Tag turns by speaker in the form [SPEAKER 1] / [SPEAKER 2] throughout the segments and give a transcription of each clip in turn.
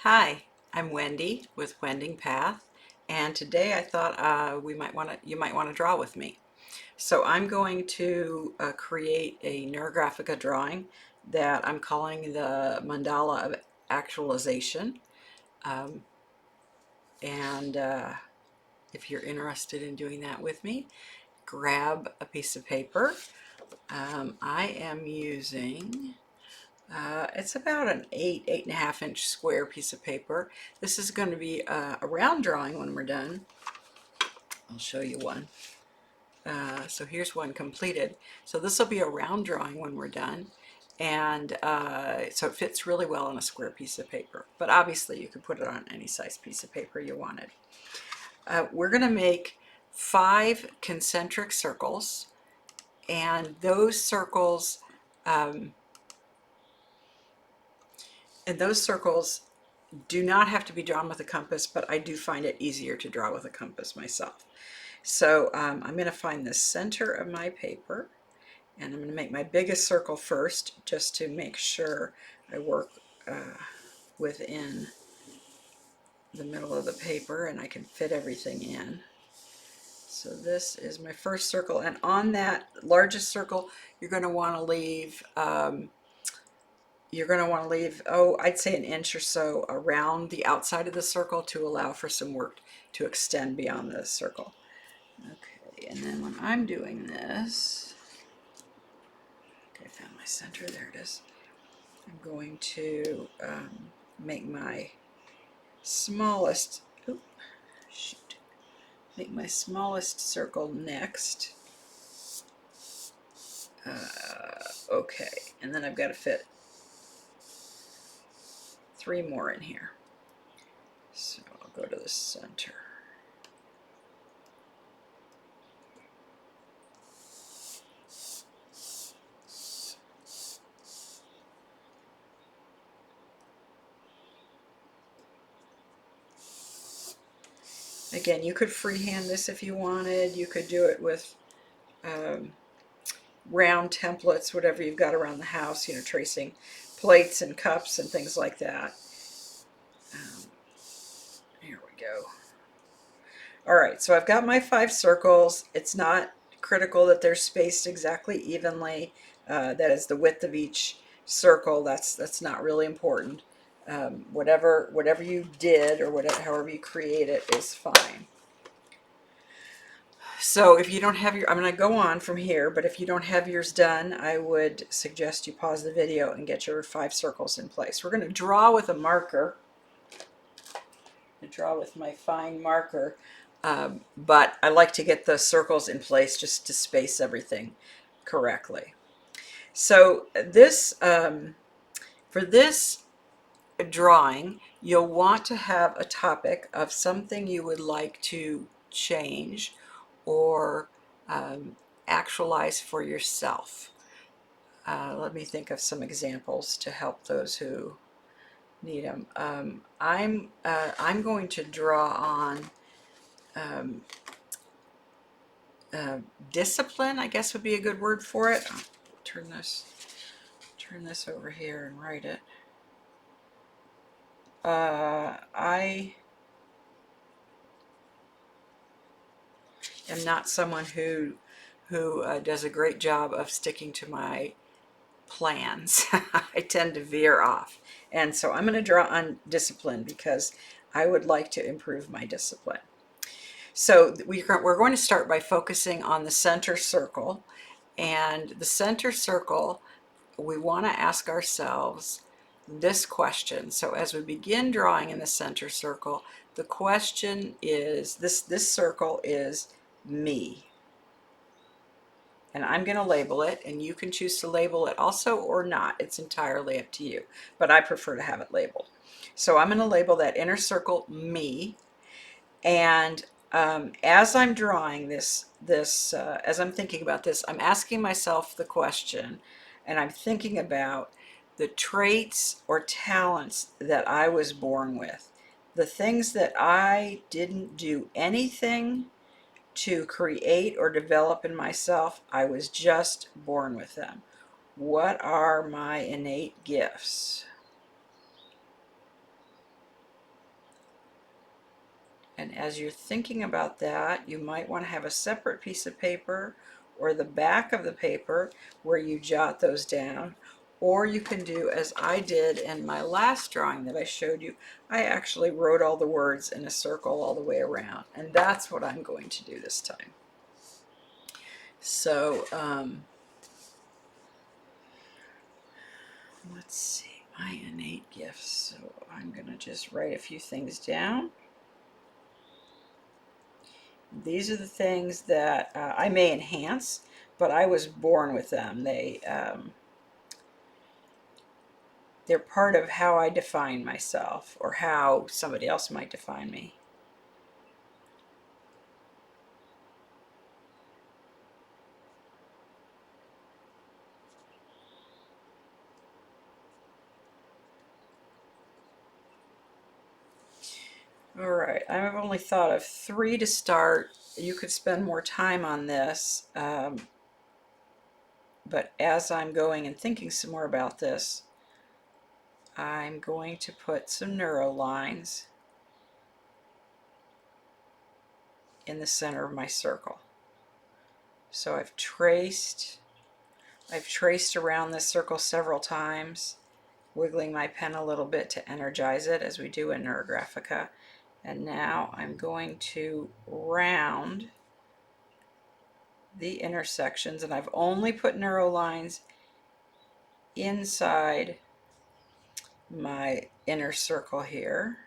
[SPEAKER 1] Hi, I'm Wendy with WendingPath, and today I thought you might want to draw with me. So I'm going to create a Neurographica drawing that I'm calling the Mandala of Actualization. Um, and if you're interested in doing that with me, grab a piece of paper. I am using it's about an 8.5 inch square piece of paper. This is going to be a round drawing when we're done. I'll show you one. So here's one completed. So this will be a round drawing when we're done. And so it fits really well on a square piece of paper. But obviously you could put it on any size piece of paper you wanted. We're going to make 5 concentric circles. And those circles um, do not have to be drawn with a compass, but I do find it easier to draw with a compass myself. So I'm going to find the center of my paper, and I'm going to make my biggest circle first, just to make sure I work within the middle of the paper and I can fit everything in. So this is my first circle, and on that largest circle, you're going to want to leave oh, I'd say an inch or so around the outside of the circle to allow for some work to extend beyond the circle. Okay, and then when I'm doing this, okay, I found my center, there it is. I'm going to make my smallest, make my smallest circle next. Okay, and then I've got to fit 3 more in here. So I'll go to the center. Again, you could freehand this if you wanted. You could do it with round templates, whatever you've got around the house, tracing plates and cups and things like that. Here we go. All right, so I've got my 5 circles. It's not critical that they're spaced exactly evenly. That is the width of each circle. That's not really important. Whatever you did, or however you create it, is fine. So if you don't have I'm going to go on from here, but if you don't have yours done, I would suggest you pause the video and get your 5 circles in place. We're going to draw with a marker. I draw with my fine marker, but I like to get the circles in place just to space everything correctly. So for this drawing, you'll want to have a topic of something you would like to change or actualize for yourself. Let me think of some examples to help those who need them. I'm going to draw on um, discipline, I guess would be a good word for it. I'll turn this over here and write it. I am not someone who does a great job of sticking to my plans. I tend to veer off. And so I'm going to draw on discipline because I would like to improve my discipline. So we're going to start by focusing on the center circle. And the center circle, we want to ask ourselves this question. So as we begin drawing in the center circle, the question is, this circle is me. And I'm going to label it, and you can choose to label it also or not. It's entirely up to you, but I prefer to have it labeled. So I'm going to label that inner circle me, and as I'm drawing this, as I'm thinking about this, I'm asking myself the question, and I'm thinking about the traits or talents that I was born with, the things that I didn't do anything to create or develop in myself. I was just born with them. What are my innate gifts? And as you're thinking about that, you might want to have a separate piece of paper or the back of the paper where you jot those down. Or you can do as I did in my last drawing that I showed you. I actually wrote all the words in a circle all the way around. And that's what I'm going to do this time. So, let's see, my innate gifts. So I'm going to just write a few things down. These are the things that I may enhance, but I was born with them. They're part of how I define myself or how somebody else might define me. All right, I've only thought of 3 to start. You could spend more time on this, but as I'm going and thinking some more about this, I'm going to put some neuro lines in the center of my circle. So I've traced around this circle several times, wiggling my pen a little bit to energize it as we do in Neurographika. And now I'm going to round the intersections, and I've only put neuro lines inside my inner circle here.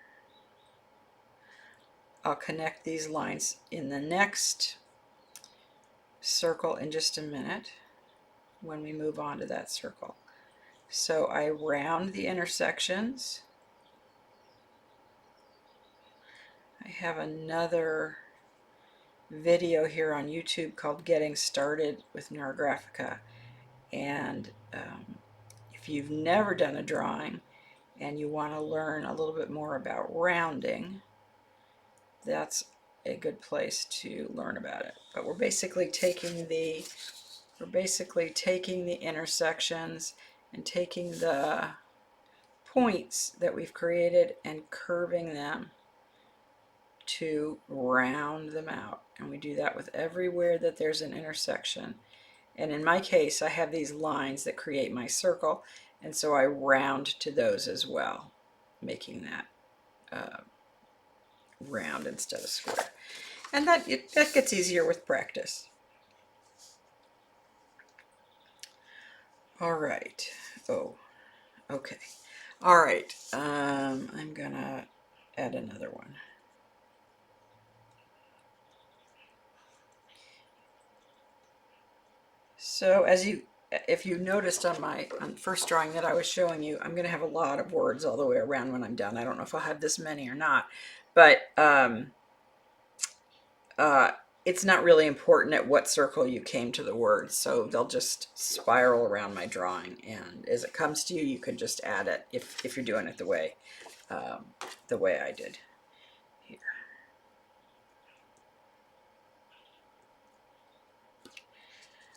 [SPEAKER 1] I'll connect these lines in the next circle in just a minute when we move on to that circle. So I round the intersections. I have another video here on YouTube called Getting Started with Neurographika, and if you've never done a drawing and you want to learn a little bit more about rounding, that's a good place to learn about it. But we're basically taking the intersections and taking the points that we've created and curving them to round them out. And we do that with everywhere that there's an intersection. And in my case, I have these lines that create my circle, and so I round to those as well, making that round instead of square. And that gets easier with practice. All right. Oh, okay. All right. I'm gonna add another one. So if you noticed on my first drawing that I was showing you, I'm going to have a lot of words all the way around when I'm done. I don't know if I'll have this many or not, but it's not really important at what circle you came to the words, so they'll just spiral around my drawing, and as it comes to you, you can just add it if you're doing it the way I did here.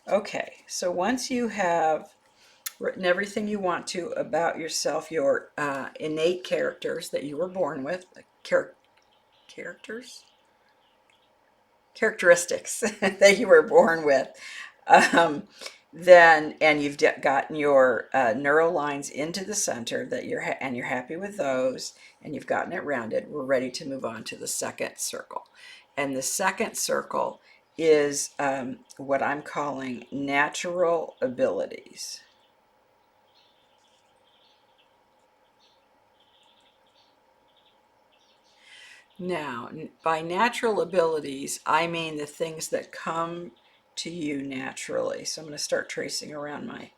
[SPEAKER 1] Okay, so once you have written everything you want to about yourself, your innate characters that you were born with, characteristics that you were born with, and you've gotten your neural lines into the center that you're happy with those, and you've gotten it rounded, we're ready to move on to the second circle. And the second circle is what I'm calling natural abilities. Now, by natural abilities, I mean the things that come to you naturally. So I'm going to start tracing around my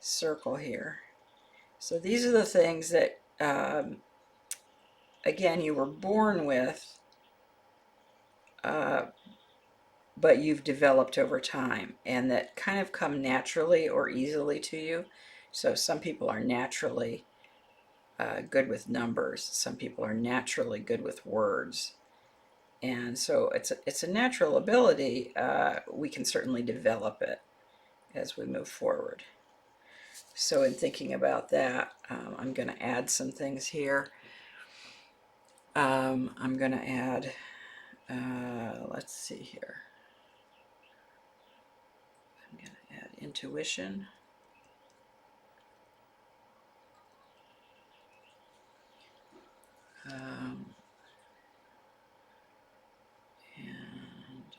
[SPEAKER 1] circle here. So these are the things that, again, you were born with, but you've developed over time, and that kind of come naturally or easily to you. So some people are naturally good with numbers. Some people are naturally good with words. And so it's a natural ability. We can certainly develop it as we move forward. So in thinking about that, I'm going to add some things here. I'm going to add, let's see here. I'm going to add intuition. And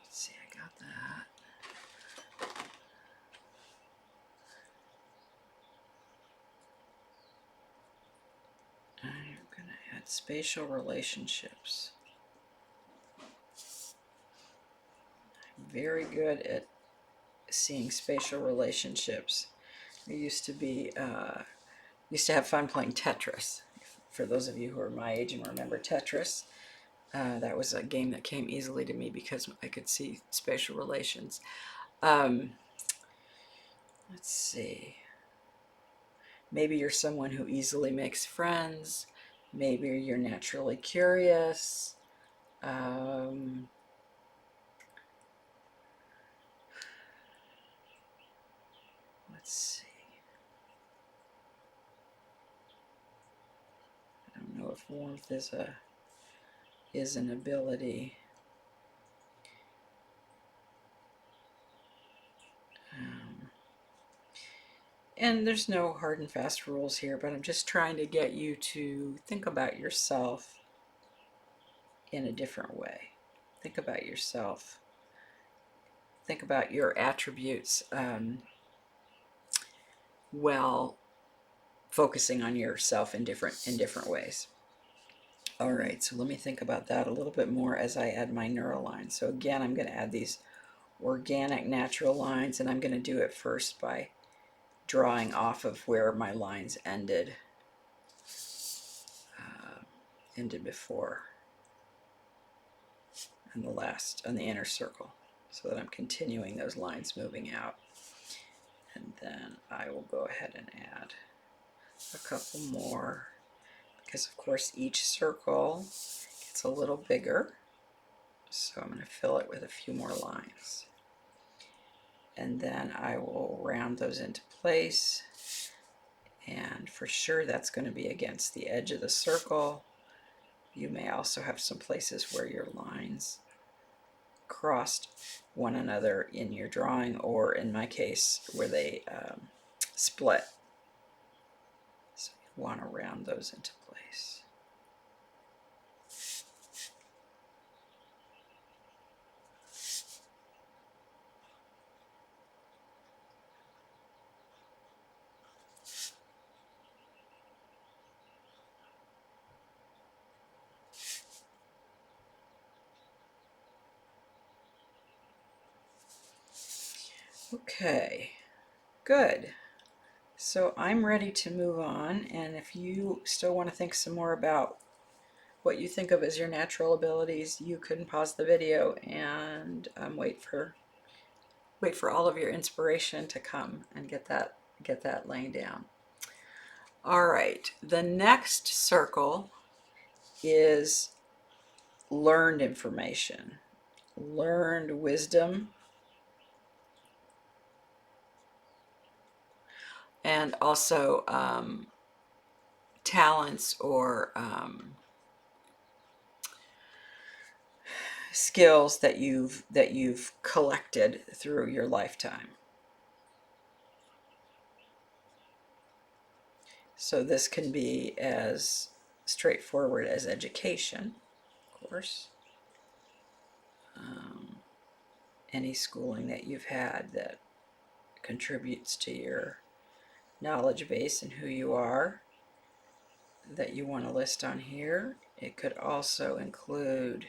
[SPEAKER 1] let's see, I got that. I'm going to add spatial relationships. I'm very good at seeing spatial relationships. I used to have fun playing Tetris. For those of you who are my age and remember Tetris, that was a game that came easily to me because I could see spatial relations. Let's see. Maybe you're someone who easily makes friends. Maybe you're naturally curious. Let's see. I don't know if warmth is an ability. And there's no hard and fast rules here, but I'm just trying to get you to think about yourself in a different way. Think about yourself. Think about your attributes while focusing on yourself in different ways. All right, so let me think about that a little bit more as I add my neural lines. So again, I'm going to add these organic natural lines, and I'm going to do it first by drawing off of where my lines ended before on the inner circle, so that I'm continuing those lines moving out. And then I will go ahead and add a couple more, because of course each circle gets a little bigger, so I'm going to fill it with a few more lines. And then I will round those into place, and for sure that's going to be against the edge of the circle. You may also have some places where your lines crossed one another in your drawing, or in my case where they split. So you want to round those into place. Okay, good. So I'm ready to move on, and if you still want to think some more about what you think of as your natural abilities, you can pause the video and wait for all of your inspiration to come and get that laying down. All right, the next circle is learned information, learned wisdom, and also talents or skills that you've collected through your lifetime. So this can be as straightforward as education, of course. Any schooling that you've had that contributes to your knowledge base and who you are that you want to list on here. It could also include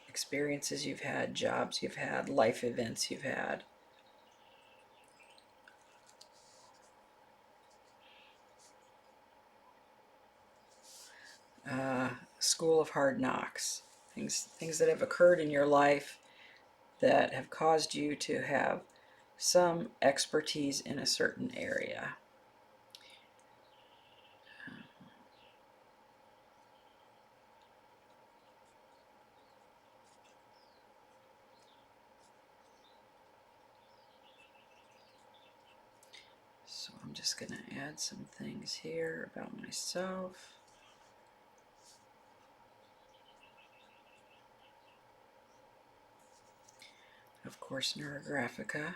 [SPEAKER 1] experiences you've had, jobs you've had, life events you've had. School of hard knocks, things that have occurred in your life that have caused you to have some expertise in a certain area. So I'm just going to add some things here about myself. Of course, Neurographika.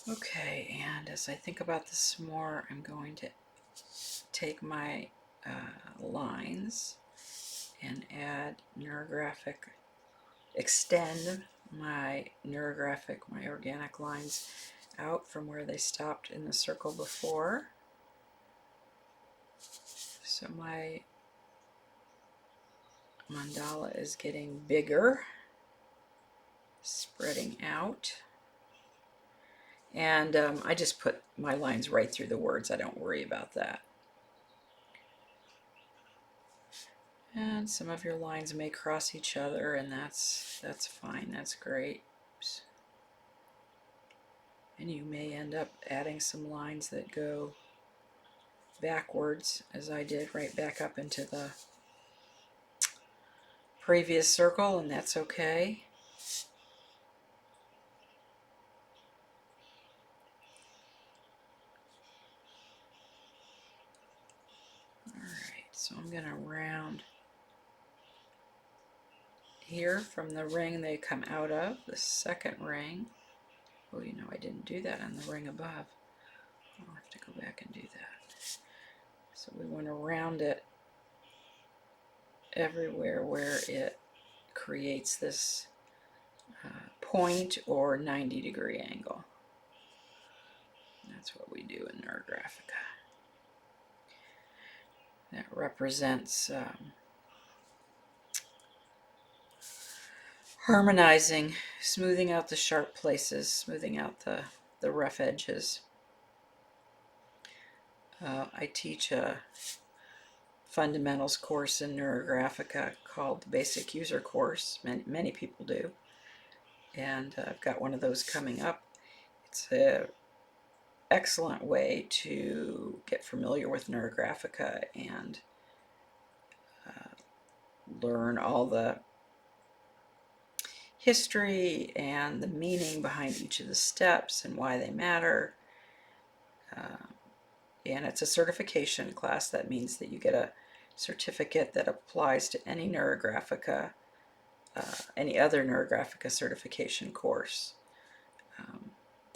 [SPEAKER 1] Okay, and as I think about this more, I'm going to take my lines and add Neurographic, extend my Neurographic, my organic lines out from where they stopped in the circle before. So my mandala is getting bigger, spreading out. And I just put my lines right through the words. I don't worry about that. And some of your lines may cross each other, and that's fine. That's great. Oops. And you may end up adding some lines that go backwards, as I did, right back up into the previous circle, and that's okay. Alright, so I'm going to round here from the ring they come out of, the second ring. Oh, you know, I didn't do that on the ring above. I'll have to go back and do that. So we want to round it everywhere where it creates this point or 90-degree angle. That's what we do in Neurographika. That represents harmonizing, smoothing out the sharp places, smoothing out the rough edges. I teach a fundamentals course in Neurographika called the Basic User Course. Many people do. And I've got one of those coming up. It's an excellent way to get familiar with Neurographika and learn all the history and the meaning behind each of the steps and why they matter. And it's a certification class. That means that you get a certificate that applies to any Neurographika, any other Neurographika certification course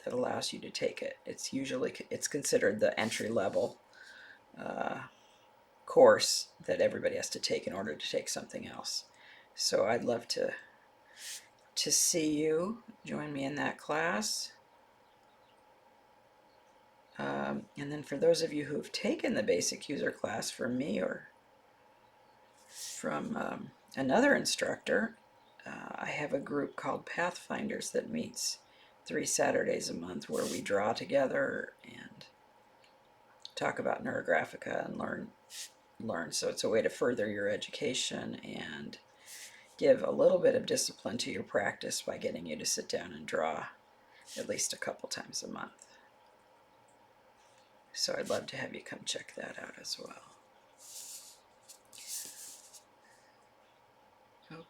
[SPEAKER 1] that allows you to take it. It's considered the entry-level course that everybody has to take in order to take something else. So I'd love to see you join me in that class. And then for those of you who have taken the basic user class from me or from another instructor, I have a group called Pathfinders that meets 3 Saturdays a month where we draw together and talk about Neurographika and learn. So it's a way to further your education and give a little bit of discipline to your practice by getting you to sit down and draw at least a couple times a month. So I'd love to have you come check that out as well. Okay.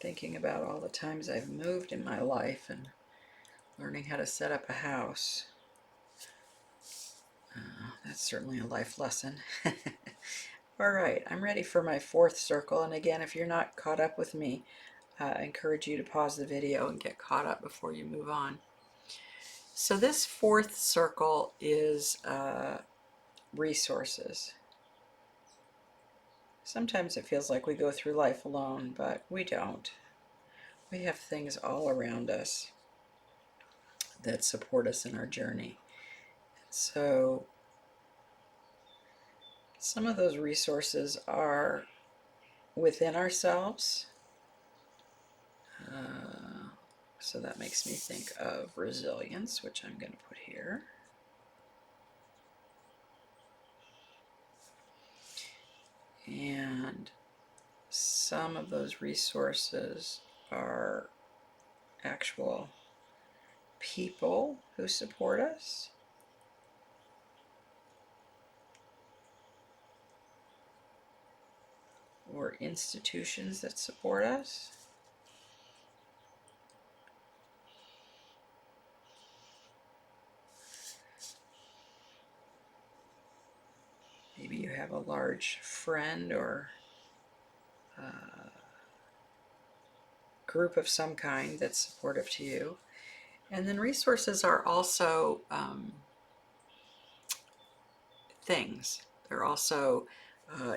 [SPEAKER 1] Thinking about all the times I've moved in my life and learning how to set up a house. That's certainly a life lesson. All right, I'm ready for my 4th circle. And again, if you're not caught up with me, I encourage you to pause the video and get caught up before you move on. So this 4th circle is resources. Sometimes it feels like we go through life alone, but we don't. We have things all around us that support us in our journey. So some of those resources are within ourselves. So that makes me think of resilience, which I'm going to put here. And some of those resources are actual people who support us. Or institutions that support us. Maybe you have a large friend or group of some kind that's supportive to you. And then resources are also things. They're also,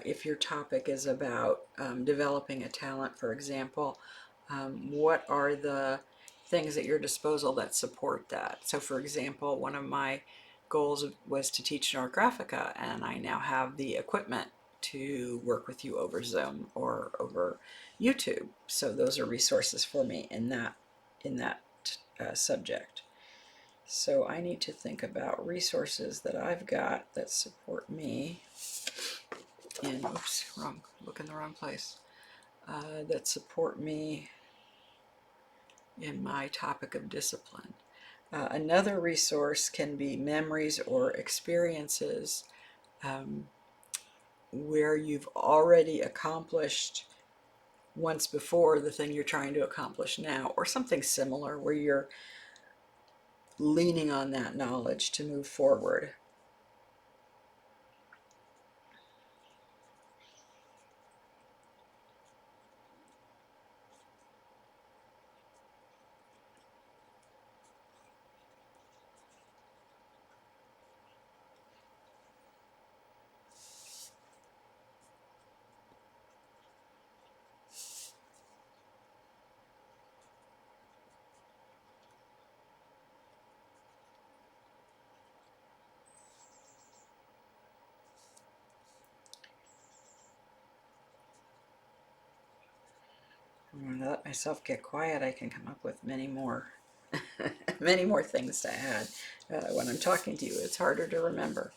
[SPEAKER 1] if your topic is about developing a talent, for example, what are the things at your disposal that support that? So, for example, one of my goals was to teach Neurographika, and I now have the equipment to work with you over Zoom or over YouTube. So those are resources for me in that subject. So I need to think about resources that I've got that support me in, oops, wrong, look in the wrong place, that support me in my topic of discipline. Another resource can be memories or experiences where you've already accomplished once before the thing you're trying to accomplish now, or something similar where you're leaning on that knowledge to move forward. When I let myself get quiet, I can come up with many more, many more things to add. When I'm talking to you, it's harder to remember.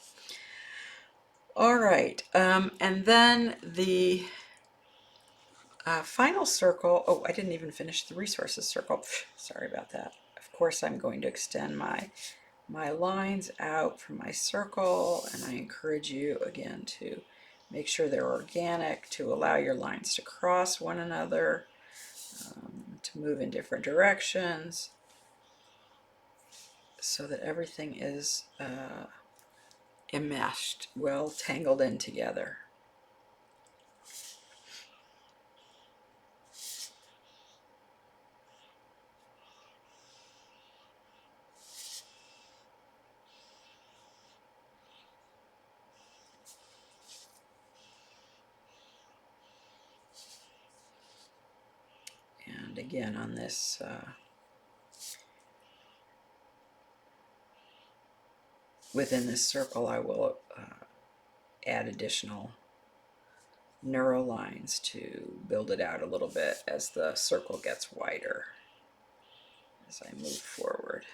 [SPEAKER 1] All right, and then the final circle. Oh, I didn't even finish the resources circle. Sorry about that. Of course, I'm going to extend my lines out from my circle, and I encourage you again to make sure they're organic, to allow your lines to cross one another, to move in different directions, so that everything is enmeshed, well tangled in together. And again, on this within this circle, I will add additional neuro lines to build it out a little bit as the circle gets wider as I move forward.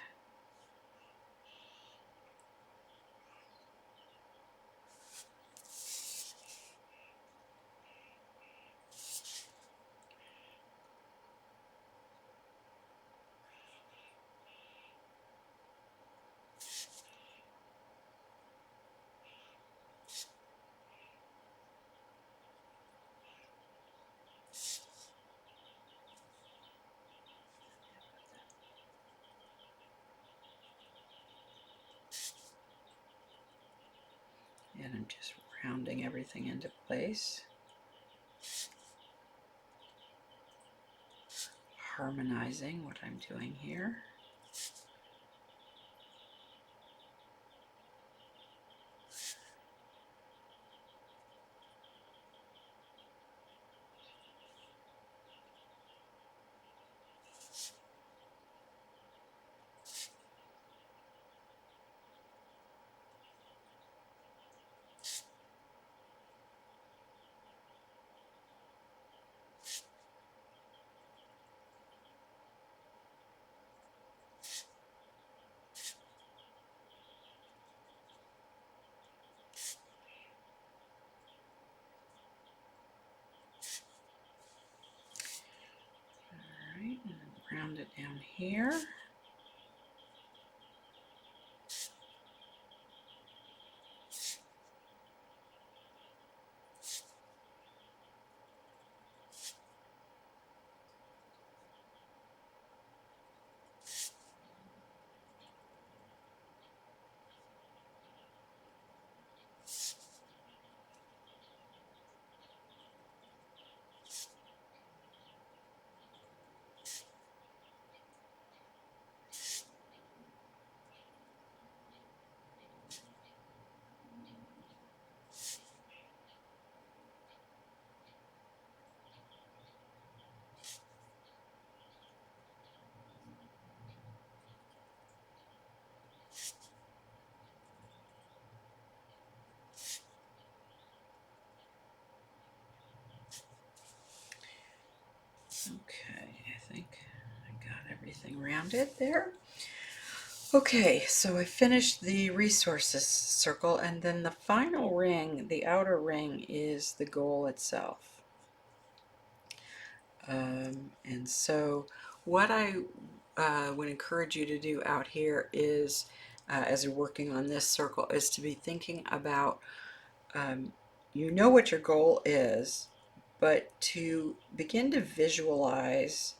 [SPEAKER 1] And I'm just rounding everything into place, harmonizing what I'm doing here. round it down here. Okay, I think I got everything rounded there. Okay, so I finished the resources circle, and then the final ring, the outer ring, is the goal itself. And so what I would encourage you to do out here is, as you're working on this circle, is to be thinking about, you know what your goal is, but to begin to visualize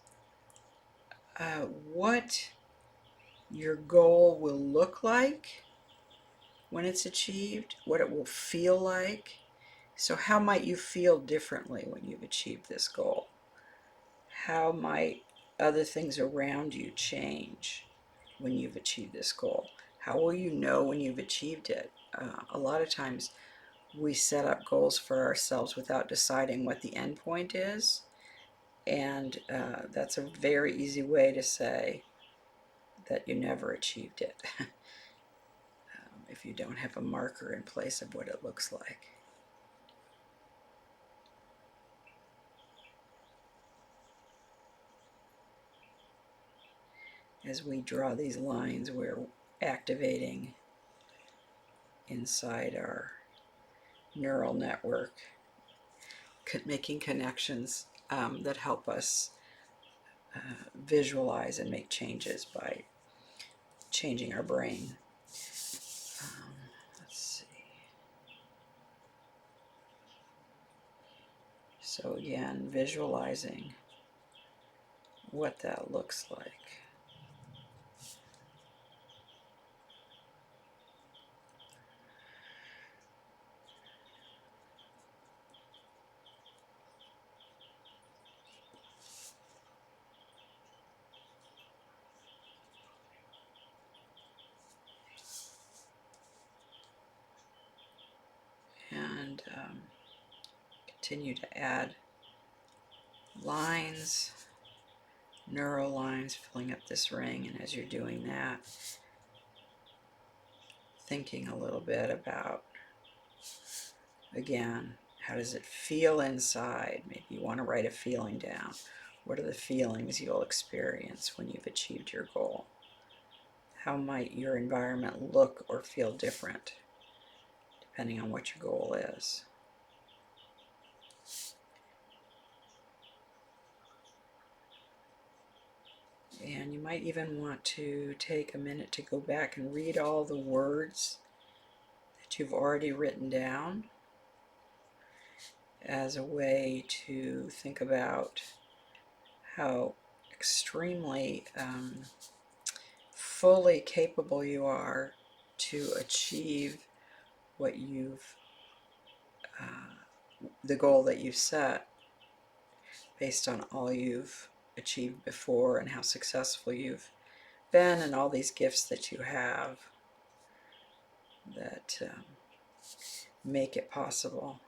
[SPEAKER 1] what your goal will look like when it's achieved, what it will feel like. So how might you feel differently when you've achieved this goal? How might other things around you change when you've achieved this goal? How will you know when you've achieved it? A lot of times we set up goals for ourselves without deciding what the end point is, and that's a very easy way to say that you never achieved it if you don't have a marker in place of what it looks like. As we draw these lines, we're activating inside our neural network, making connections that help us visualize and make changes by changing our brain. Let's see. So again, visualizing what that looks like. And continue to add lines, neural lines, filling up this ring. And as you're doing that, thinking a little bit about, again, how does it feel inside? Maybe you want to write a feeling down. What are the feelings you'll experience when you've achieved your goal? How might your environment look or feel different depending on what your goal is? And you might even want to take a minute to go back and read all the words that you've already written down as a way to think about how extremely fully capable you are to achieve what you've, the goal that you've set based on all you've achieved before and how successful you've been and all these gifts that you have that make it possible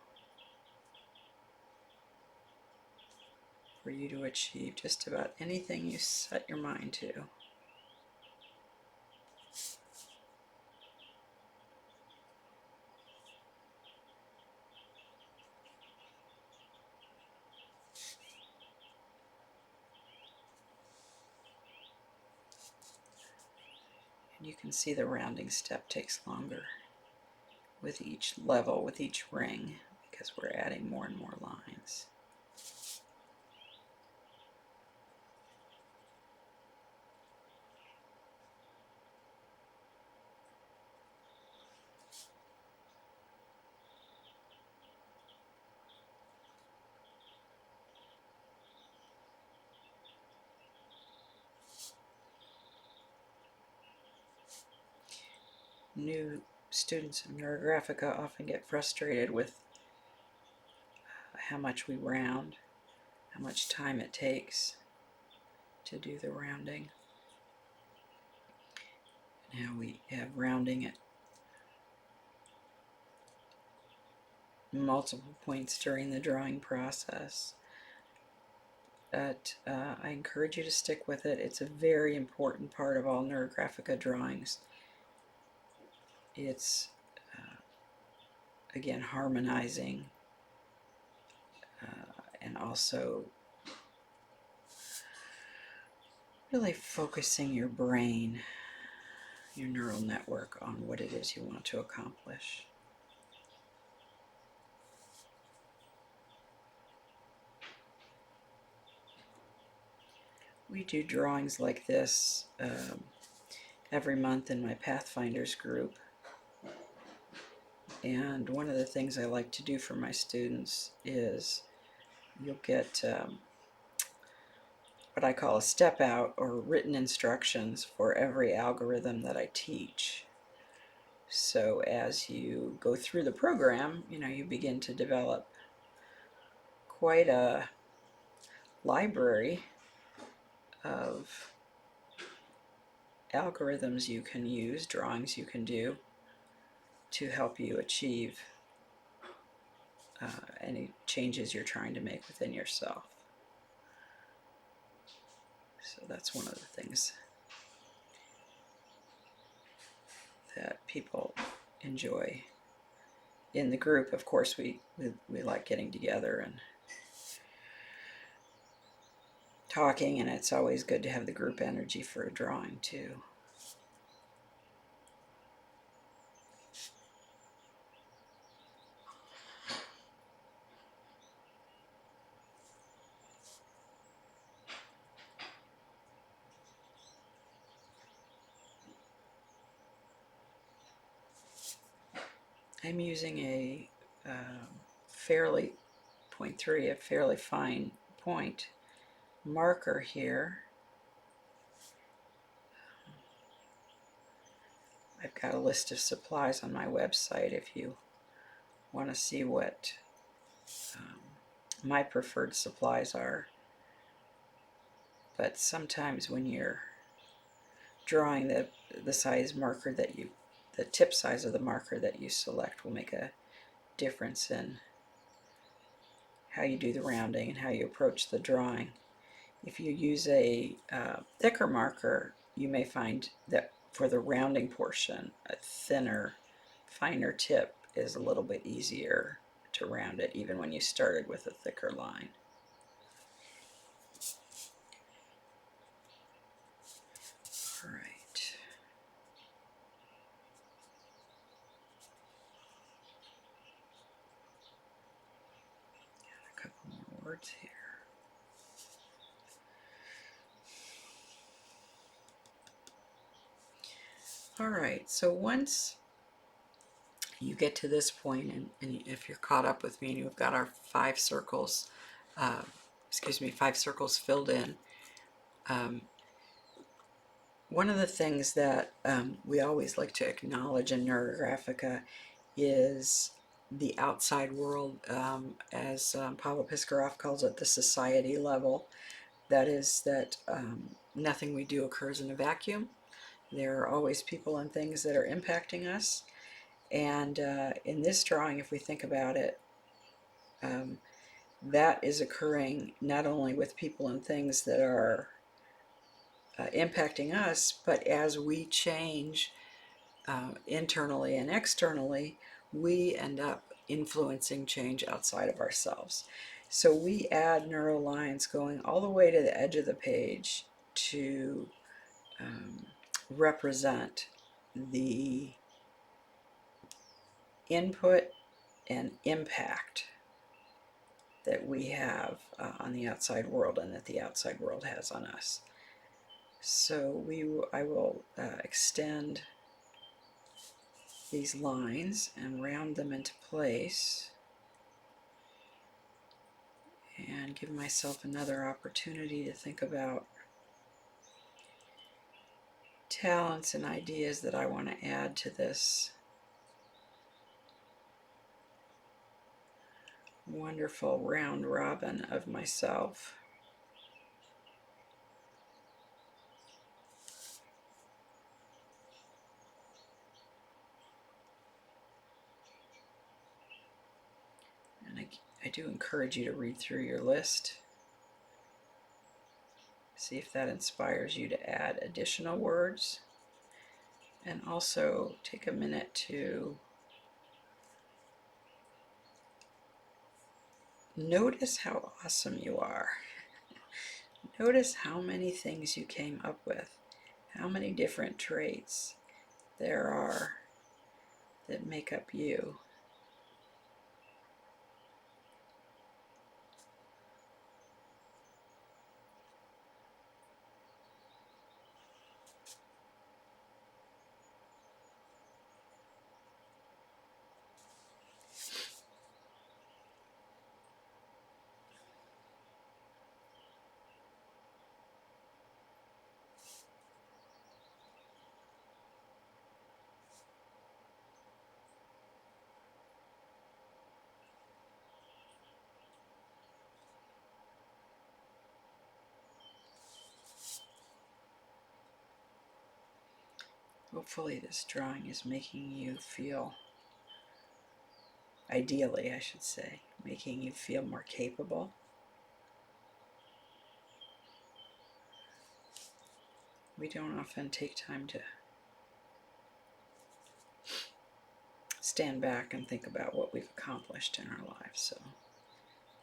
[SPEAKER 1] for you to achieve just about anything you set your mind to. And you can see the rounding step takes longer with each level, with each ring, because we're adding more and more lines. new students of Neurographika often get frustrated with how much we round, how much time it takes to do the rounding, and how we have rounding at multiple points during the drawing process. But I encourage you to stick with it. It's a very important part of all Neurographika drawings. It's, again, harmonizing and also really focusing your brain, your neural network, on what it is you want to accomplish. We do drawings like this every month in my Pathfinders group. And one of the things I like to do for my students is you'll get what I call a step out, or written instructions for every algorithm that I teach. So as you go through the program, you begin to develop quite a library of algorithms you can use, drawings you can do to help you achieve any changes you're trying to make within yourself. So that's one of the things that people enjoy in the group. Of course, we like getting together and talking, and it's always good to have the group energy for a drawing too. I'm using a fairly .3, a fairly fine point marker here. I've got a list of supplies on my website if you want to see what my preferred supplies are. But sometimes when you're drawing, the size marker that the tip size of the marker that you select will make a difference in how you do the rounding and how you approach the drawing. If you use a thicker marker, you may find that for the rounding portion, a thinner, finer tip is a little bit easier to round it, even when you started with a thicker line. All right. A couple more words here. All right, so once you get to this point, and if you're caught up with me and you've got our 5 circles, 5 circles filled in, one of the things that we always like to acknowledge in Neurographika is the outside world, as Pablo Piscaroff calls it, the society level. That is that nothing we do occurs in a vacuum. There are always people and things that are impacting us. And in this drawing, if we think about it, that is occurring not only with people and things that are impacting us, but as we change internally and externally, we end up influencing change outside of ourselves. So we add neural lines going all the way to the edge of the page to represent the input and impact that we have on the outside world, and that the outside world has on us. So I will extend these lines and round them into place, and give myself another opportunity to think about talents and ideas that I want to add to this wonderful round robin of myself. And I do encourage you to read through your list. See if that inspires you to add additional words. And also take a minute to notice how awesome you are. Notice how many things you came up with, how many different traits there are that make up you. Hopefully this drawing is making you feel, ideally I should say, making you feel more capable. We don't often take time to stand back and think about what we've accomplished in our lives, so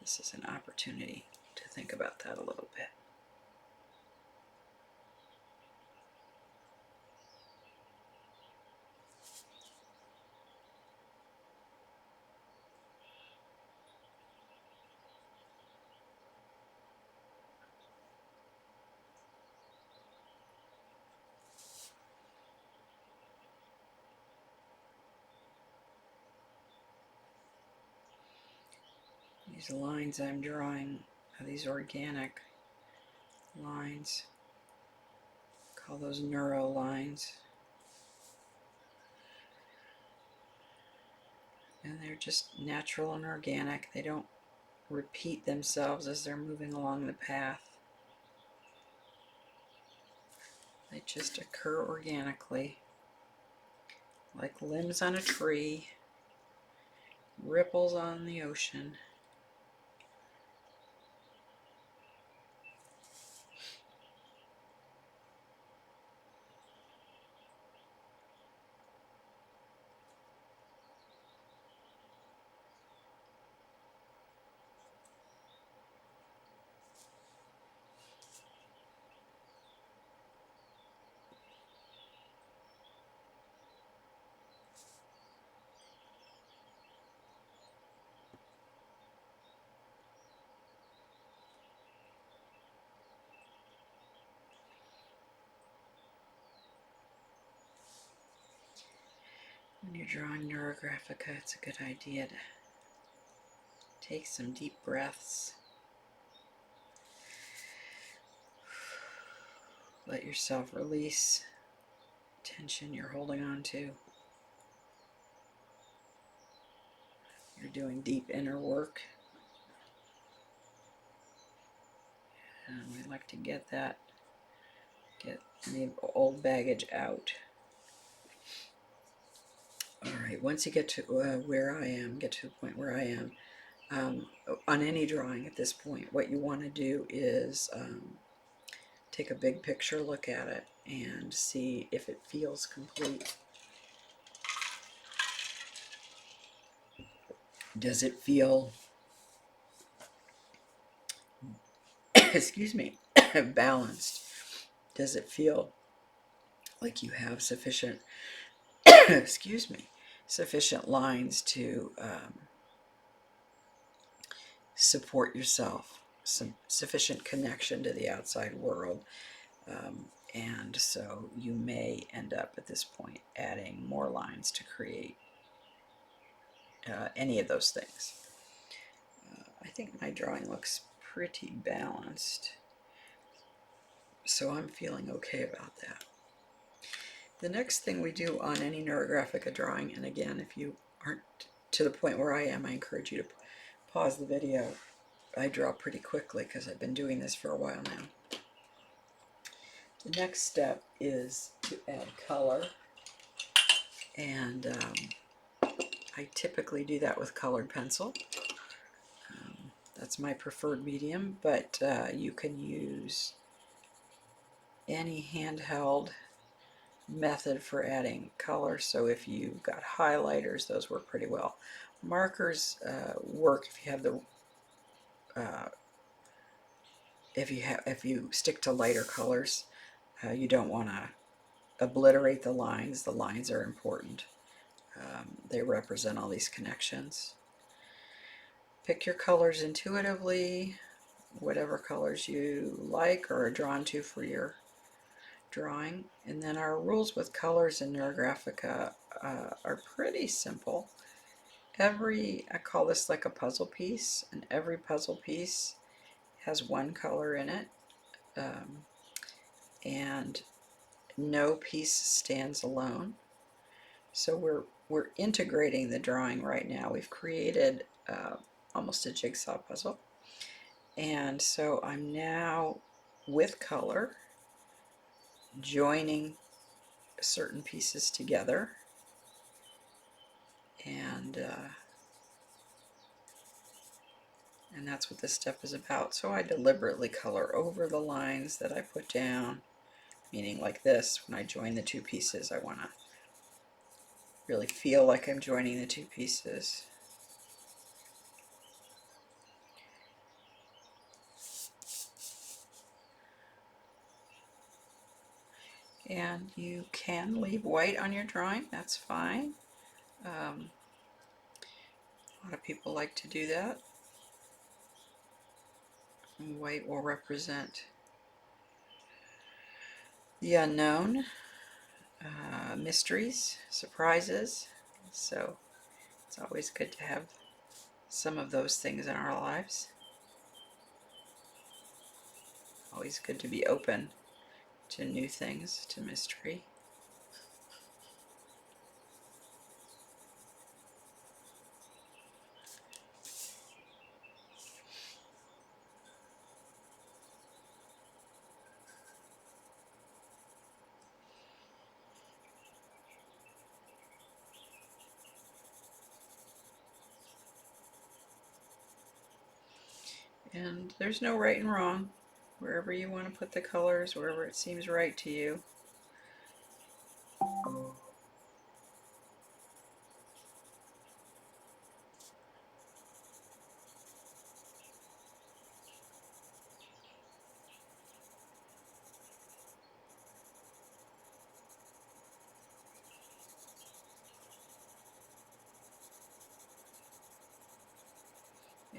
[SPEAKER 1] this is an opportunity to think about that a little bit. These lines I'm drawing are these organic lines. Call those neuro lines. And they're just natural and organic. They don't repeat themselves as they're moving along the path. They just occur organically, like limbs on a tree, ripples on the ocean. When you're drawing Neurographika, it's a good idea to take some deep breaths. Let yourself release tension you're holding on to. You're doing deep inner work. And we like to get any old baggage out. All right, once you get to get to the point where I am, on any drawing at this point, what you want to do is take a big picture look at it and see if it feels complete. Does it feel, excuse me, balanced? Does it feel like you have sufficient, excuse me, sufficient lines to support yourself, some sufficient connection to the outside world? And so you may end up at this point adding more lines to create any of those things. I think my drawing looks pretty balanced, so I'm feeling okay about that. The next thing we do on any Neurographica drawing, and again, if you aren't to the point where I am, I encourage you to pause the video. I draw pretty quickly because I've been doing this for a while now. The next step is to add color, and I typically do that with colored pencil. That's my preferred medium, but you can use any handheld method for adding color. So if you've got highlighters, those work pretty well. Markers work if you have the if you stick to lighter colors. You don't want to obliterate the lines. The lines are important. They represent all these connections. Pick your colors intuitively, whatever colors you like or are drawn to for your drawing. And then our rules with colors in Neurografica are pretty simple. I call this like a puzzle piece, and every puzzle piece has one color in it, and no piece stands alone. So we're integrating the drawing right now. We've created almost a jigsaw puzzle, and so I'm now with color joining certain pieces together, and that's what this step is about. So I deliberately color over the lines that I put down, meaning like this. When I join the two pieces, I want to really feel like I'm joining the two pieces. And you can leave white on your drawing, that's fine. A lot of people like to do that. And white will represent the unknown, mysteries, surprises. So it's always good to have some of those things in our lives. Always good to be open to new things, to mystery. And there's no right and wrong. Wherever you want to put the colors, wherever it seems right to you.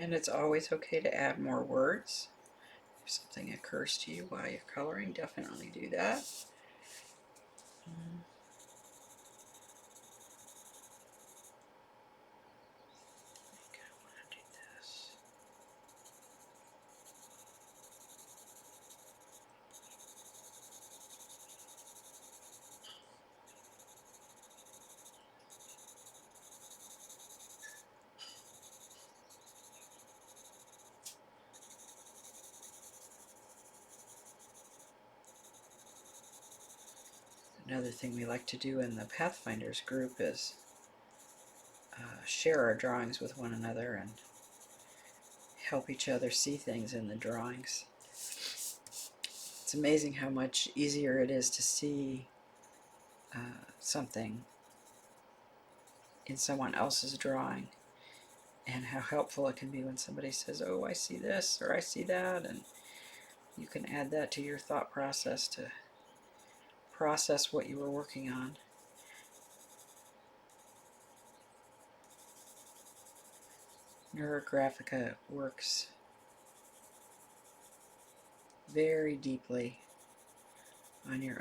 [SPEAKER 1] And it's always okay to add more words. If something occurs to you while you're coloring, definitely do that. Another thing we like to do in the Pathfinders group is share our drawings with one another and help each other see things in the drawings. It's amazing how much easier it is to see something in someone else's drawing, and how helpful it can be when somebody says, oh, I see this or I see that, and you can add that to your thought process to process what you were working on. Neurografica works very deeply on your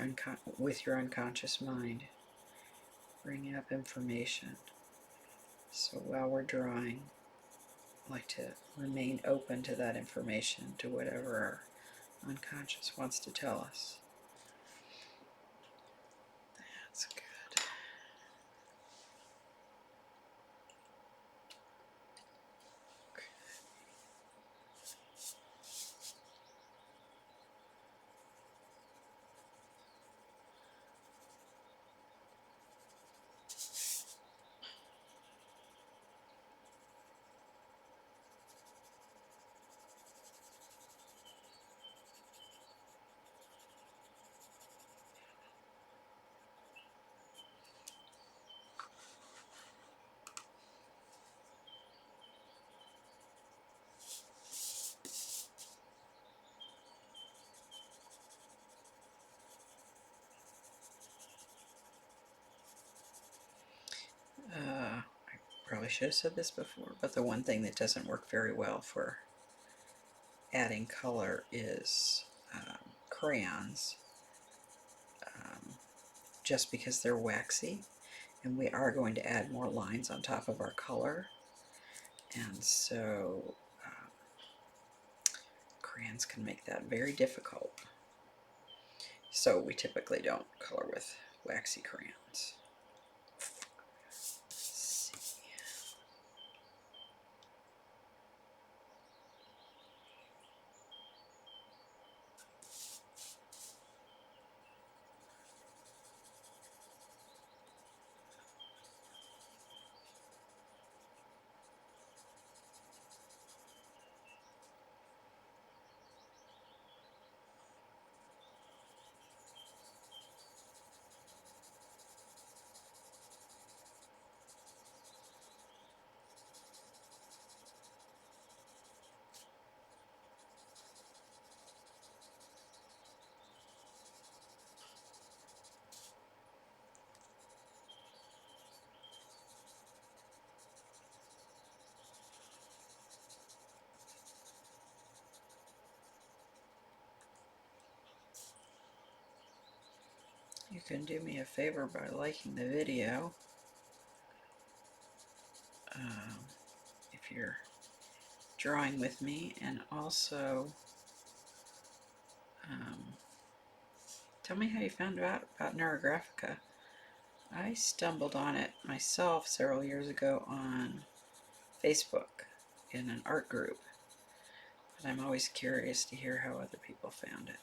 [SPEAKER 1] with your unconscious mind, bringing up information. So while we're drawing, I like to remain open to that information, to whatever our unconscious wants to tell us. That's good. I probably should have said this before, but the one thing that doesn't work very well for adding color is crayons, just because they're waxy, and we are going to add more lines on top of our color, and so crayons can make that very difficult. So we typically don't color with waxy crayons. You can do me a favor by liking the video if you're drawing with me, and also tell me how you found out about Neurographika. I stumbled on it myself several years ago on Facebook in an art group, but I'm always curious to hear how other people found it.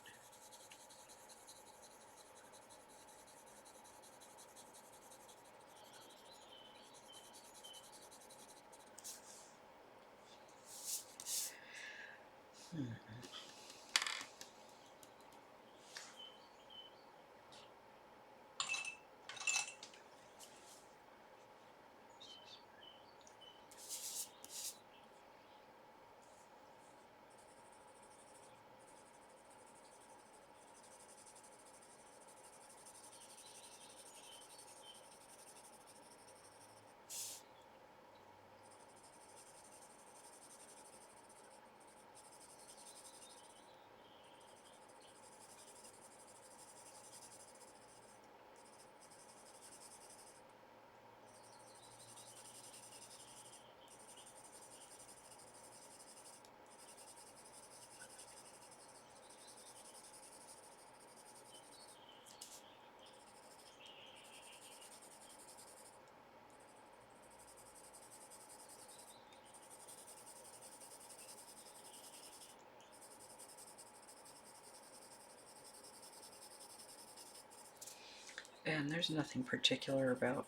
[SPEAKER 1] And there's nothing particular about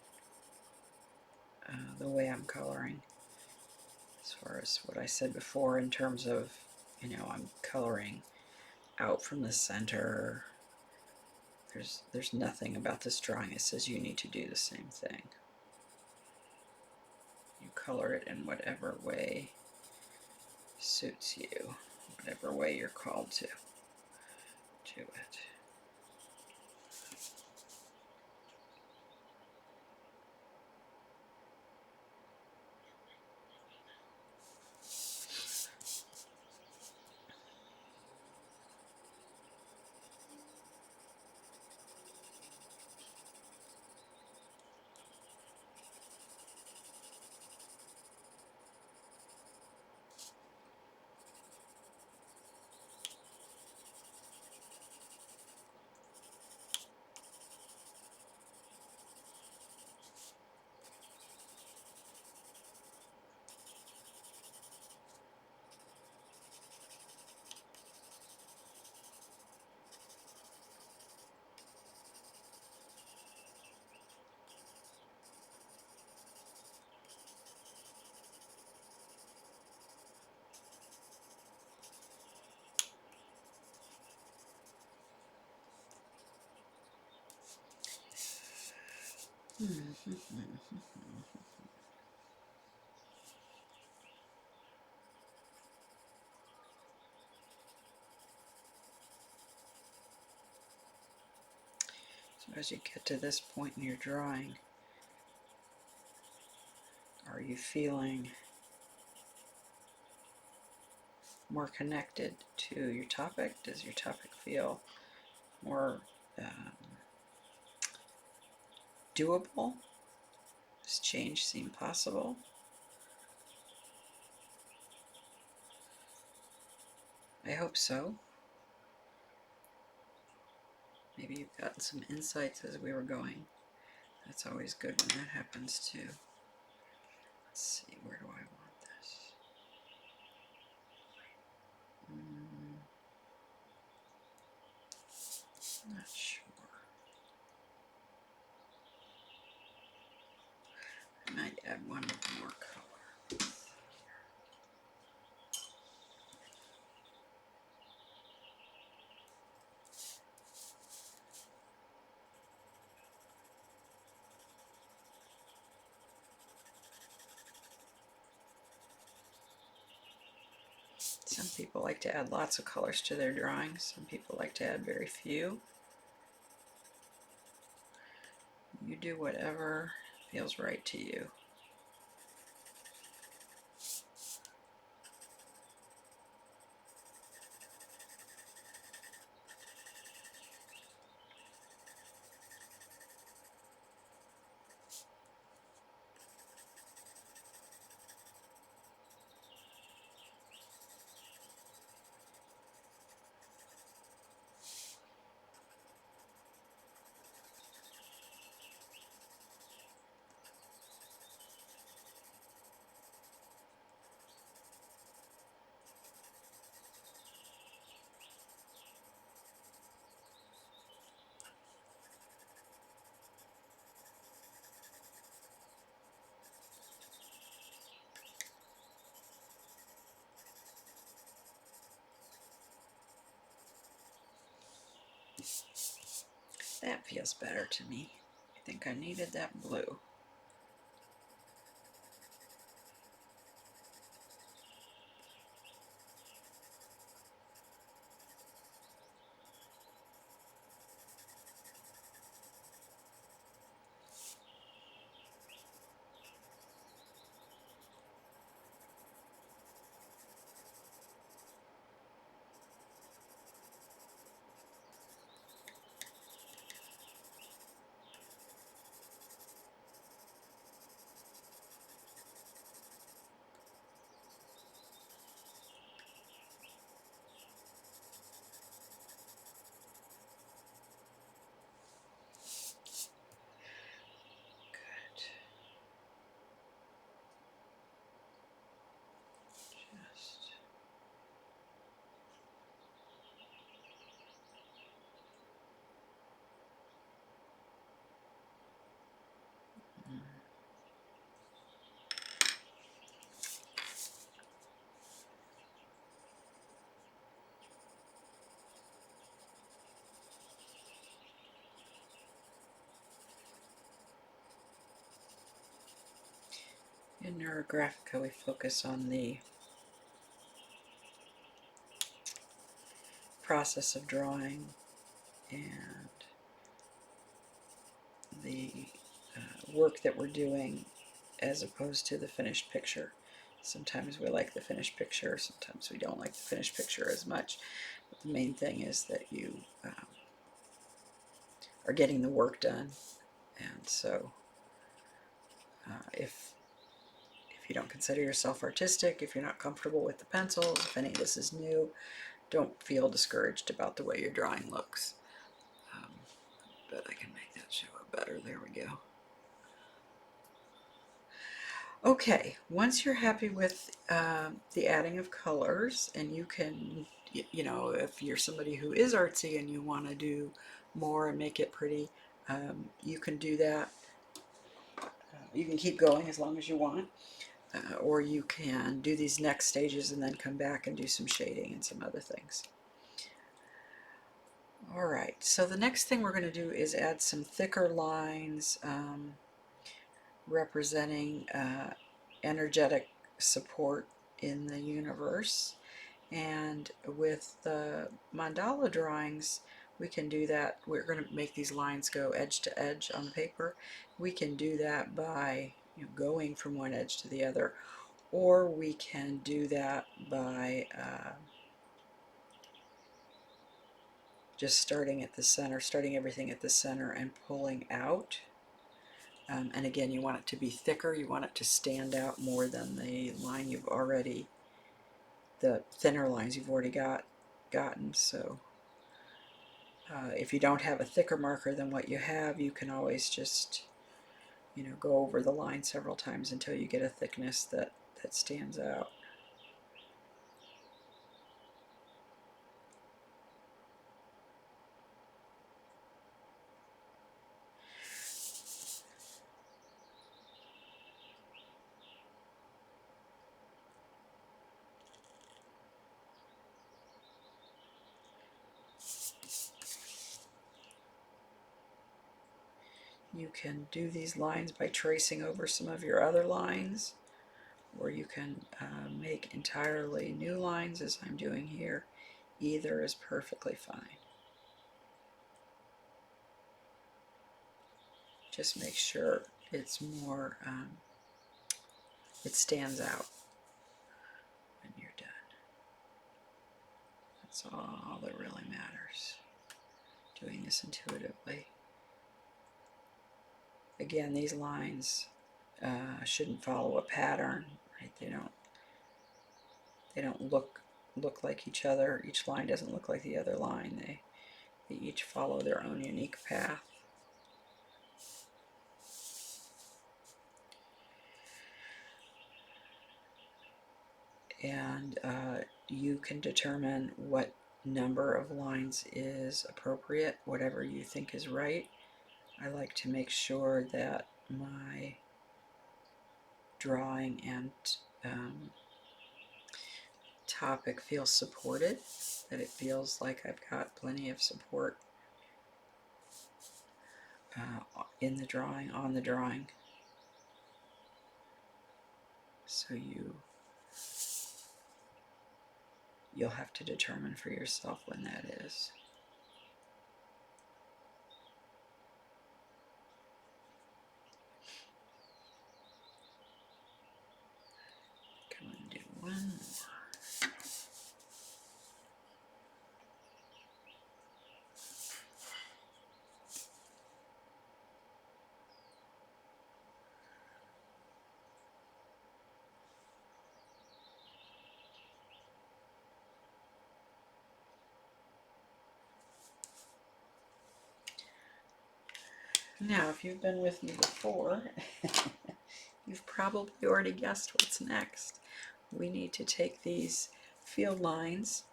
[SPEAKER 1] the way I'm coloring, as far as what I said before in terms of, I'm coloring out from the center. There's nothing about this drawing that says you need to do the same thing. You color it in whatever way suits you, whatever way you're called to do it. So as you get to this point in your drawing, are you feeling more connected to your topic? Does your topic feel more doable? Does change seem possible? I hope so. Maybe you've gotten some insights as we were going. That's always good when that happens too. Let's see, where do I want this? Not sure. I might add one more color. Some people like to add lots of colors to their drawings. Some people like to add very few. You do whatever feels right to you. That feels better to me. I think I needed that blue. In Neurographica, we focus on the process of drawing and the work that we're doing as opposed to the finished picture. Sometimes we like the finished picture, sometimes we don't like the finished picture as much. But the main thing is that you are getting the work done. And so if you don't consider yourself artistic, if you're not comfortable with the pencils, if any of this is new, don't feel discouraged about the way your drawing looks. But I can make that show up better. There we go. Okay, once you're happy with the adding of colors, and you can, you know, if you're somebody who is artsy and you want to do more and make it pretty, you can do that. You can keep going as long as you want, or you can do these next stages and then come back and do some shading and some other things. All right, so the next thing we're going to do is add some thicker lines. representing energetic support in the universe. And with the mandala drawings, we can do that. We're going to make these lines go edge to edge on the paper. We can do that by going from one edge to the other, or we can do that by just starting at the center, starting everything at the center and pulling out. And again, you want it to be thicker, you want it to stand out more than the line you've already, the thinner lines you've already gotten. So if you don't have a thicker marker than what you have, you can always just go over the line several times until you get a thickness that stands out. You can do these lines by tracing over some of your other lines, or you can make entirely new lines as I'm doing here. Either is perfectly fine. Just make sure it's more, it stands out when you're done. That's all that really matters. Doing this intuitively. Again, these lines shouldn't follow a pattern, right? They don't look like each other. Each line doesn't look like the other line. They each follow their own unique path. And you can determine what number of lines is appropriate, whatever you think is right. I like to make sure that my drawing and topic feels supported, that it feels like I've got plenty of support in the drawing, on the drawing. So you'll have to determine for yourself when that is. Come and do one more. Now, if you've been with me before, you've probably already guessed what's next. We need to take these field lines,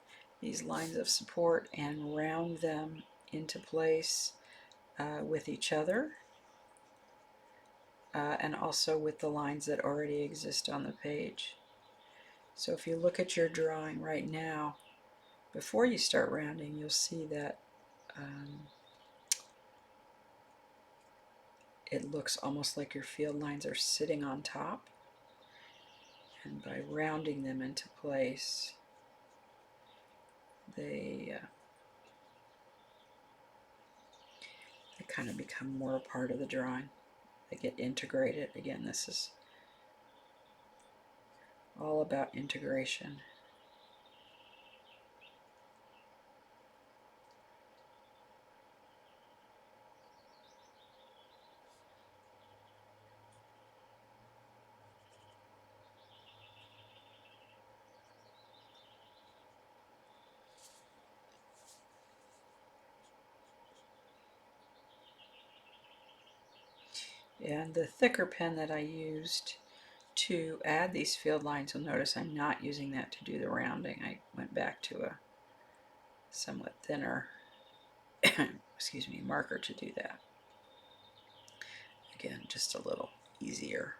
[SPEAKER 1] these lines of support, and round them into place with each other, and also with the lines that already exist on the page. So if you look at your drawing right now, before you start rounding, you'll see that it looks almost like your field lines are sitting on top. And by rounding them into place, they kind of become more a part of the drawing. They get integrated. Again, this is all about integration. And the thicker pen that I used to add these field lines, you'll notice I'm not using that to do the rounding. I went back to a somewhat thinner excuse me, marker to do that. Again, just a little easier.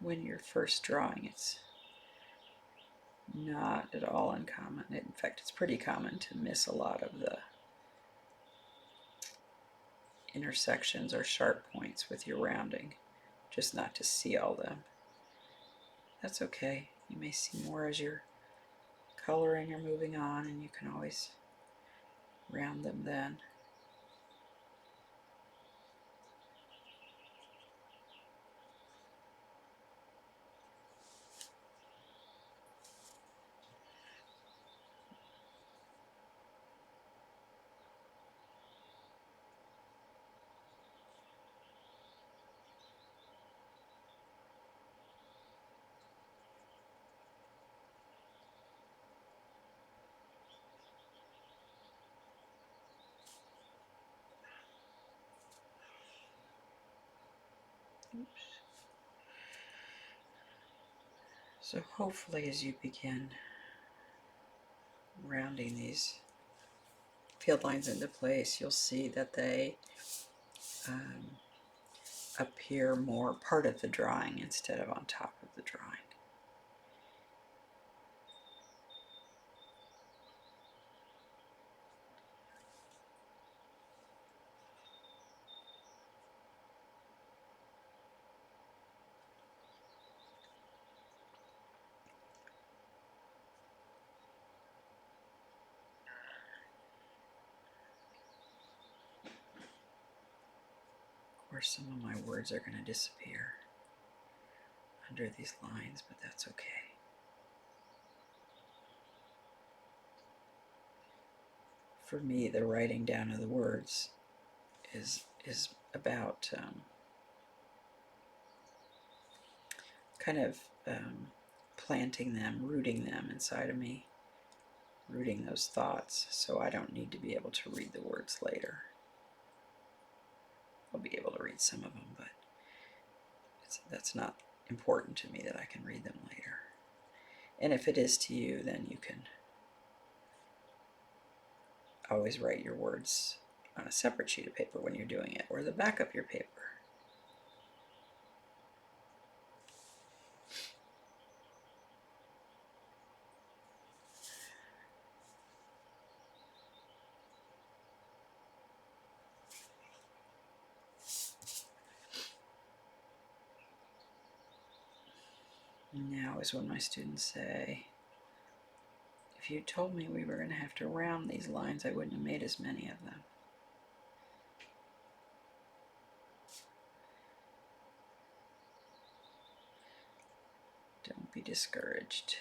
[SPEAKER 1] when you're first drawing, it's not at all uncommon. In fact, it's pretty common to miss a lot of the intersections or sharp points with your rounding, just not to see all them. That's okay. You may see more as you're coloring or moving on, and you can always round them then. Oops. So hopefully as you begin rounding these field lines into place, you'll see that they appear more part of the drawing instead of on top of the drawing. Of course, some of my words are going to disappear under these lines, but that's okay. For me, the writing down of the words is about kind of planting them, rooting them inside of me, rooting those thoughts, so I don't need to be able to read the words later. I'll be able to read some of them, but that's not important to me that I can read them later. And if it is to you, then you can always write your words on a separate sheet of paper when you're doing it, or the back of your paper. Now is when my students say, if you told me we were going to have to round these lines, I wouldn't have made as many of them. Don't be discouraged.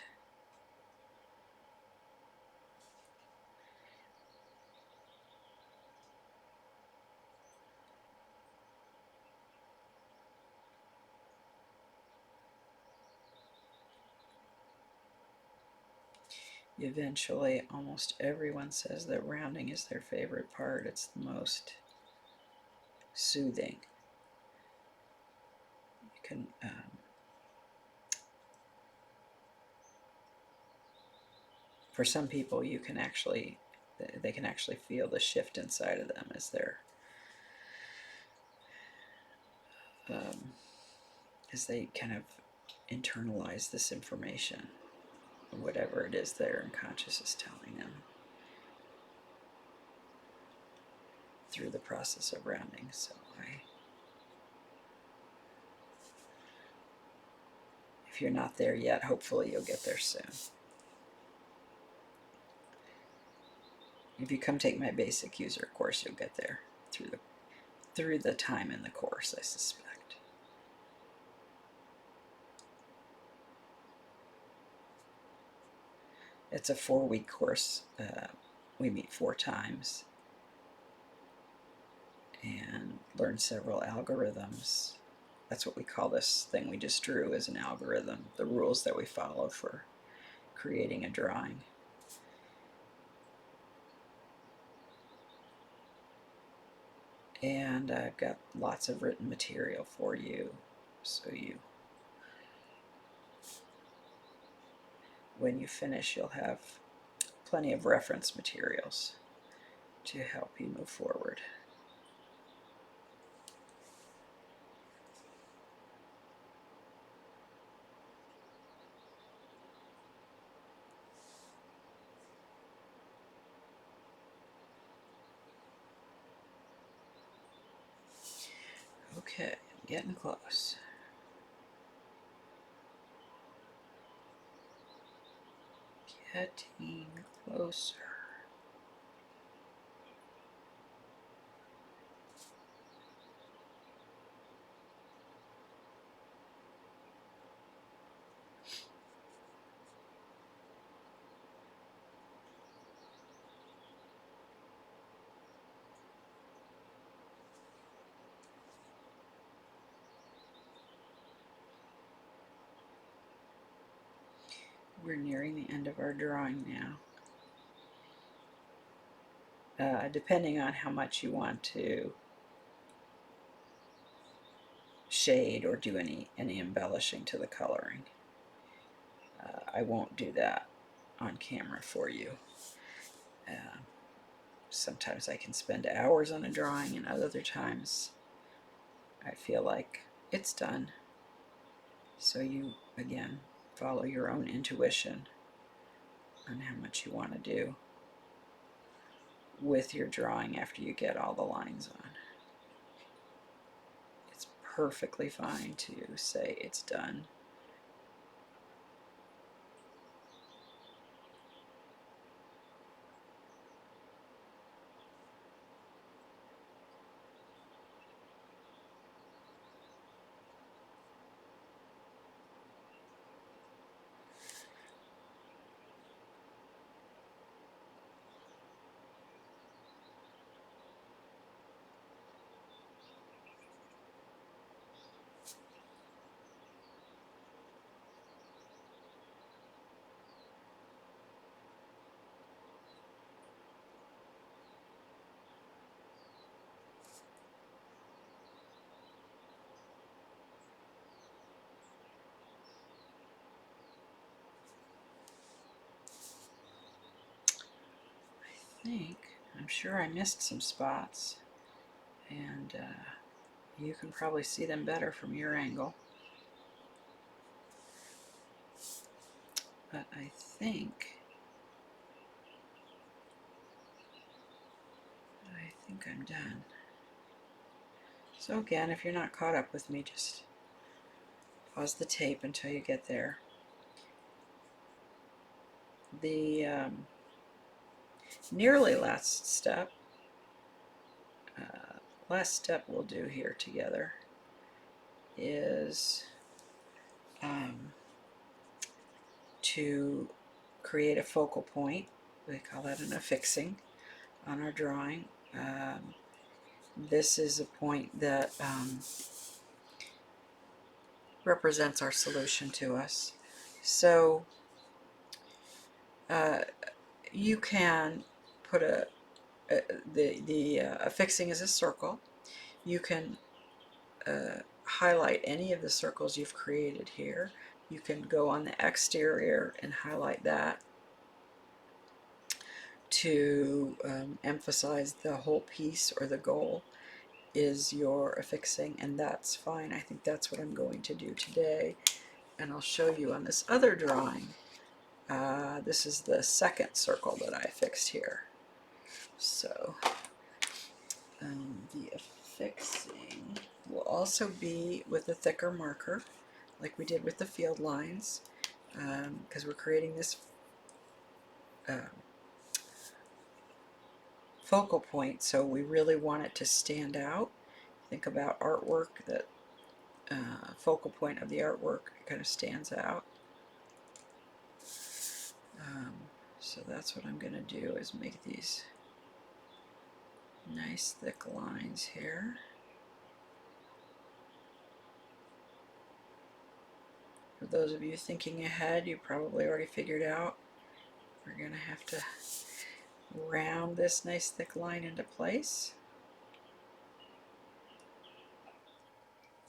[SPEAKER 1] Eventually, almost everyone says that rounding is their favorite part. It's the most soothing. You can for some people, they can actually feel the shift inside of them as they kind of internalize this information, whatever it is their unconscious is telling them through the process of rounding. So if you're not there yet, hopefully you'll get there soon. If you come take my basic user course, you'll get there through the time in the course, I suspect. It's a 4-week course. We meet 4 times and learn several algorithms. That's what we call this thing we just drew as an algorithm, the rules that we follow for creating a drawing. And I've got lots of written material for you, so when you finish, you'll have plenty of reference materials to help you move forward. Okay, I'm getting close. Getting closer. We're nearing the end of our drawing now. Depending on how much you want to shade or do any embellishing to the coloring. I won't do that on camera for you. Sometimes I can spend hours on a drawing, and other times I feel like it's done. So you, again, follow your own intuition on how much you want to do with your drawing after you get all the lines on. It's perfectly fine to say it's done. I'm sure I missed some spots, and you can probably see them better from your angle. But I think I'm done. So again, if you're not caught up with me, just pause the tape until you get there. The nearly last step we'll do here together is to create a focal point. We call that an affixing on our drawing. This is a point that represents our solution to us. So you can put the affixing is a circle. You can highlight any of the circles you've created here. You can go on the exterior and highlight that to emphasize the whole piece or the goal is your affixing, and that's fine. I think that's what I'm going to do today, and I'll show you on this other drawing. This is the second circle that I affixed here. So the affixing will also be with a thicker marker, like we did with the field lines, because we're creating this focal point, so we really want it to stand out. Think about artwork, that focal point of the artwork kind of stands out. So that's what I'm going to do, is make these nice thick lines here. For those of you thinking ahead, you probably already figured out we're going to have to round this nice thick line into place.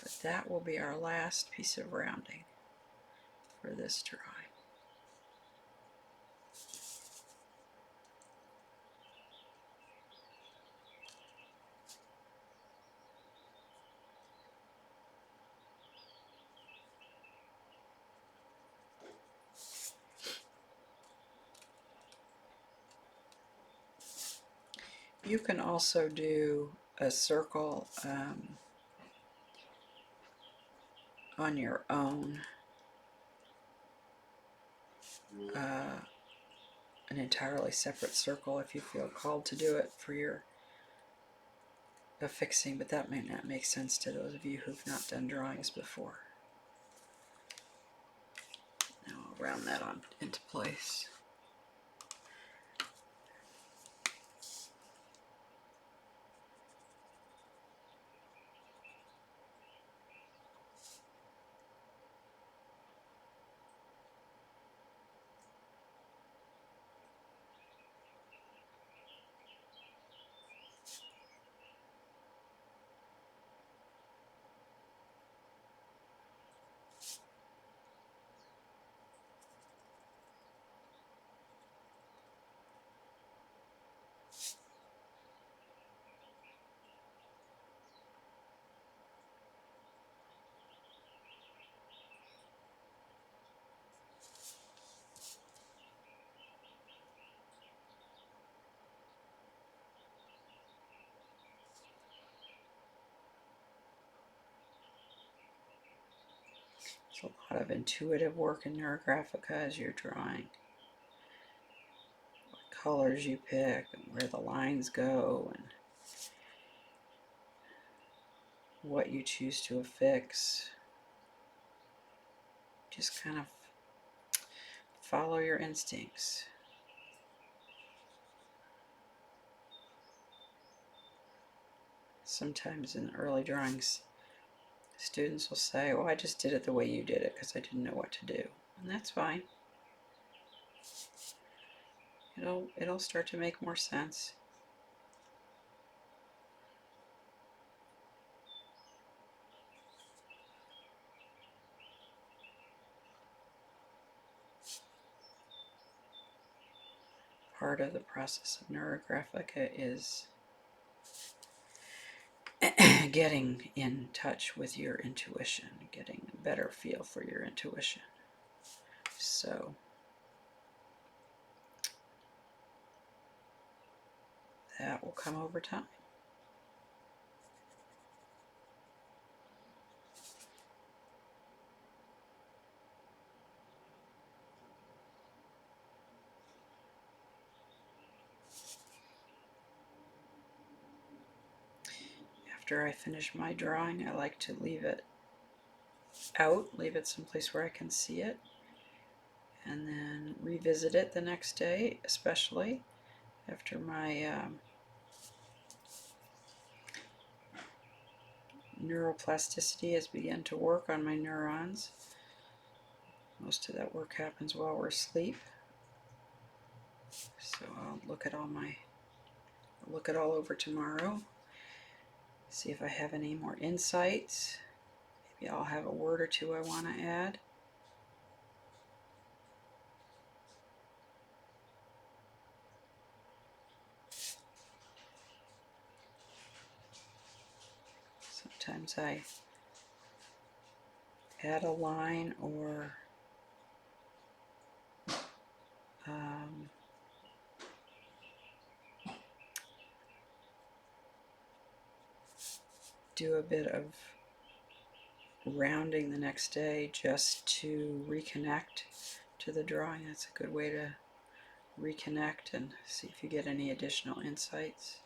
[SPEAKER 1] But that will be our last piece of rounding for this drawing. You can also do a circle on your own an entirely separate circle if you feel called to do it for your affixing, but that may not make sense to those of you who've not done drawings before. Now I'll round that on into place. There's a lot of intuitive work in Neurographika as you're drawing. What colors you pick and where the lines go and what you choose to affix. Just kind of follow your instincts. Sometimes in the early drawings, students will say, "Oh, I just did it the way you did it because I didn't know what to do." And that's fine. It'll start to make more sense. Part of the process of Neurographika is getting in touch with your intuition, getting a better feel for your intuition. So that will come over time. After I finish my drawing, I like to leave it out, leave it someplace where I can see it, and then revisit it the next day, especially after my neuroplasticity has begun to work on my neurons. Most of that work happens while we're asleep. So I'll look it all over tomorrow. See if I have any more insights. Maybe I'll have a word or two I want to add. Sometimes I add a line or do a bit of rounding the next day just to reconnect to the drawing. That's a good way to reconnect and see if you get any additional insights.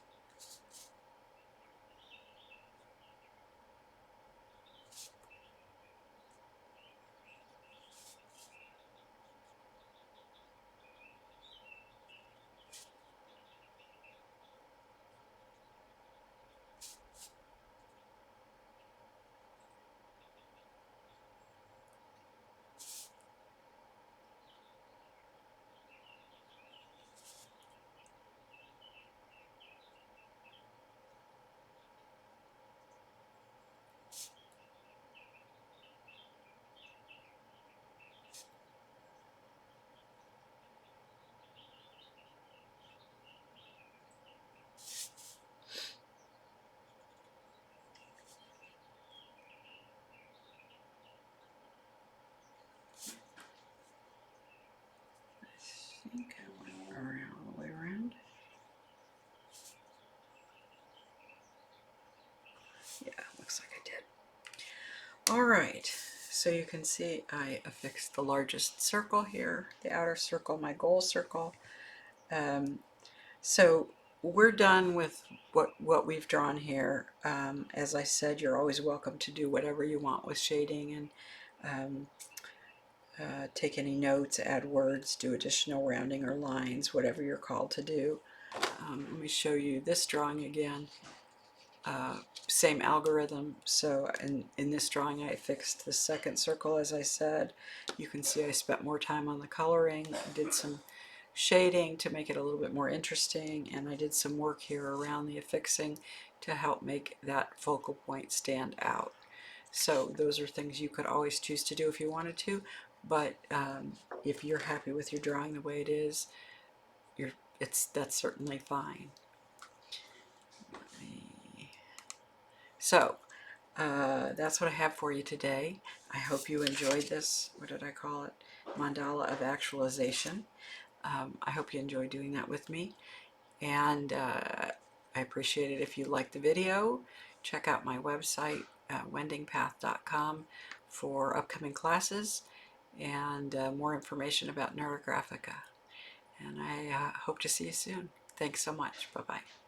[SPEAKER 1] I think I went around all the way around. Yeah, looks like I did. All right, So you can see I affixed the largest circle here, the outer circle, my goal circle. So we're done with what we've drawn here. As I said, you're always welcome to do whatever you want with shading and take any notes, add words, do additional rounding or lines, whatever you're called to do. Let me show you this drawing again. Same algorithm. So in this drawing I fixed the second circle, as I said. You can see I spent more time on the coloring, did some shading to make it a little bit more interesting, and I did some work here around the affixing to help make that focal point stand out. So those are things you could always choose to do if you wanted to, but if you're happy with your drawing the way it is, that's certainly fine. So that's what I have for you today. I hope you enjoyed this, what did I call it? Mandala of Actualization. I hope you enjoyed doing that with me, and I appreciate it if you liked the video. Check out my website, WendingPath.com, for upcoming classes and more information about Neurographika. And I hope to see you soon. Thanks so much. Bye-bye.